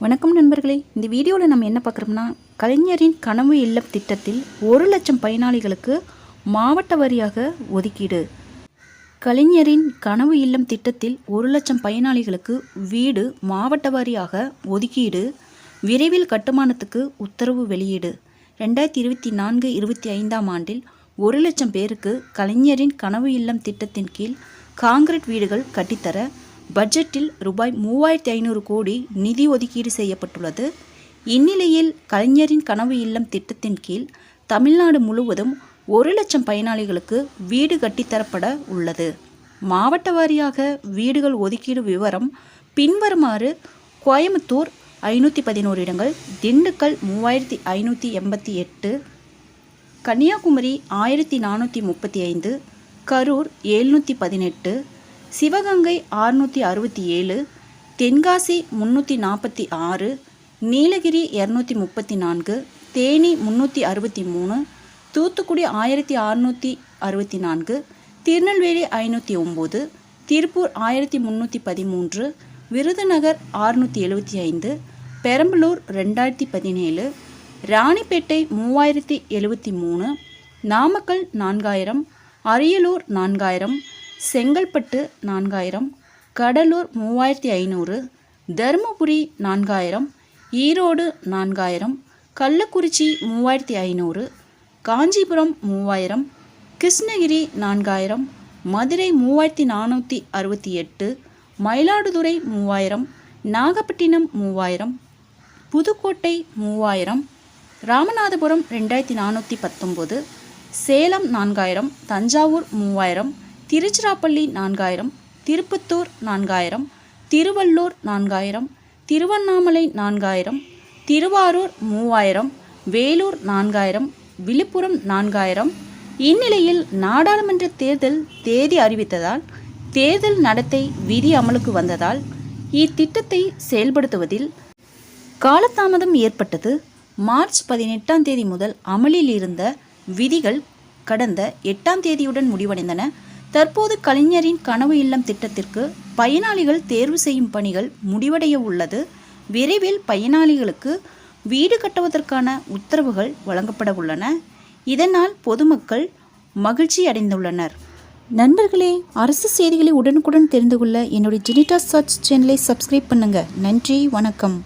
வணக்கம் நண்பர்களே, இந்த வீடியோவில் நம்ம என்ன பார்க்குறோம்னா, கலைஞரின் கனவு இல்லம் திட்டத்தில் 1 லட்சம் பயனாளிகளுக்கு மாவட்ட வாரியாக ஒதுக்கீடு. கலைஞரின் கனவு இல்லம் திட்டத்தில் 1 லட்சம் பயனாளிகளுக்கு வீடு மாவட்ட வாரியாக ஒதுக்கீடு. விரைவில் கட்டுமானத்துக்கு உத்தரவு வெளியீடு. 2024-25 ஆண்டில் 1 லட்சம் பேருக்கு கலைஞரின் கனவு இல்லம் திட்டத்தின் கீழ் காங்கிரீட் வீடுகள் கட்டித்தர பட்ஜெட்டில் ரூபாய் 3500 கோடி நிதி ஒதுக்கீடு செய்யப்பட்டுள்ளது. இந்நிலையில் கலைஞரின் கனவு இல்லம் திட்டத்தின் கீழ் தமிழ்நாடு முழுவதும் 1 லட்சம் பயனாளிகளுக்கு வீடு கட்டித்தரப்பட உள்ளது. மாவட்ட வாரியாக வீடுகள் ஒதுக்கீடு விவரம் பின்வருமாறு: கோயம்புத்தூர் 511 இடங்கள், திண்டுக்கல் 3588, கன்னியாகுமரி 1435, கரூர் 718, சிவகங்கை 667, தென்காசி 346, நீலகிரி 234, தேனி 363, தூத்துக்குடி 1664, திருநெல்வேலி 509, திருப்பூர் 1313, விருதுநகர் 675, பெரம்பலூர் 2017, ராணிப்பேட்டை 3073, நாமக்கல் 4000, அரியலூர் 4000, செங்கல்பட்டு 4000, கடலூர் 3500, தருமபுரி 4000, ஈரோடு 4000, கள்ளக்குறிச்சி 3500, காஞ்சிபுரம் 3000, கிருஷ்ணகிரி 4000, மதுரை 3468, மயிலாடுதுறை 3000, நாகப்பட்டினம் 3000, புதுக்கோட்டை 3000, ராமநாதபுரம் 2419, சேலம் 4000, தஞ்சாவூர் 3000, திருச்சிராப்பள்ளி 4000, திருப்பத்தூர் 4000, திருவள்ளூர் 4000, திருவண்ணாமலை 4000, திருவாரூர் 3000, வேலூர் 4000, விழுப்புரம் 4000. இந்நிலையில் நாடாளுமன்ற தேர்தல் தேதி அறிவித்ததால் தேர்தல் நடத்தை விதி அமலுக்கு வந்ததால் இத்திட்டத்தை செயல்படுத்துவதில் காலதாமதம் ஏற்பட்டது. மார்ச் 18ஆம் தேதி முதல் அமலில் இருந்த விதிகள் கடந்த 8ஆம் தேதியுடன் முடிவடைந்தன. தற்போது கலைஞரின் கனவு இல்லம் திட்டத்திற்கு பயனாளிகள் தேர்வு செய்யும் பணிகள் முடிவடைய உள்ளது. விரைவில் பயனாளிகளுக்கு வீடு கட்டுவதற்கான உத்தரவுகள் வழங்கப்பட உள்ளன. இதனால் பொதுமக்கள் மகிழ்ச்சி அடைந்துள்ளனர். நண்பர்களே, அரசு செய்திகளை உடனுக்குடன் தெரிந்து கொள்ள என்னுடைய ஜெனிட்டா சர்ச் சேனலை சப்ஸ்கிரைப் பண்ணுங்க. நன்றி, வணக்கம்.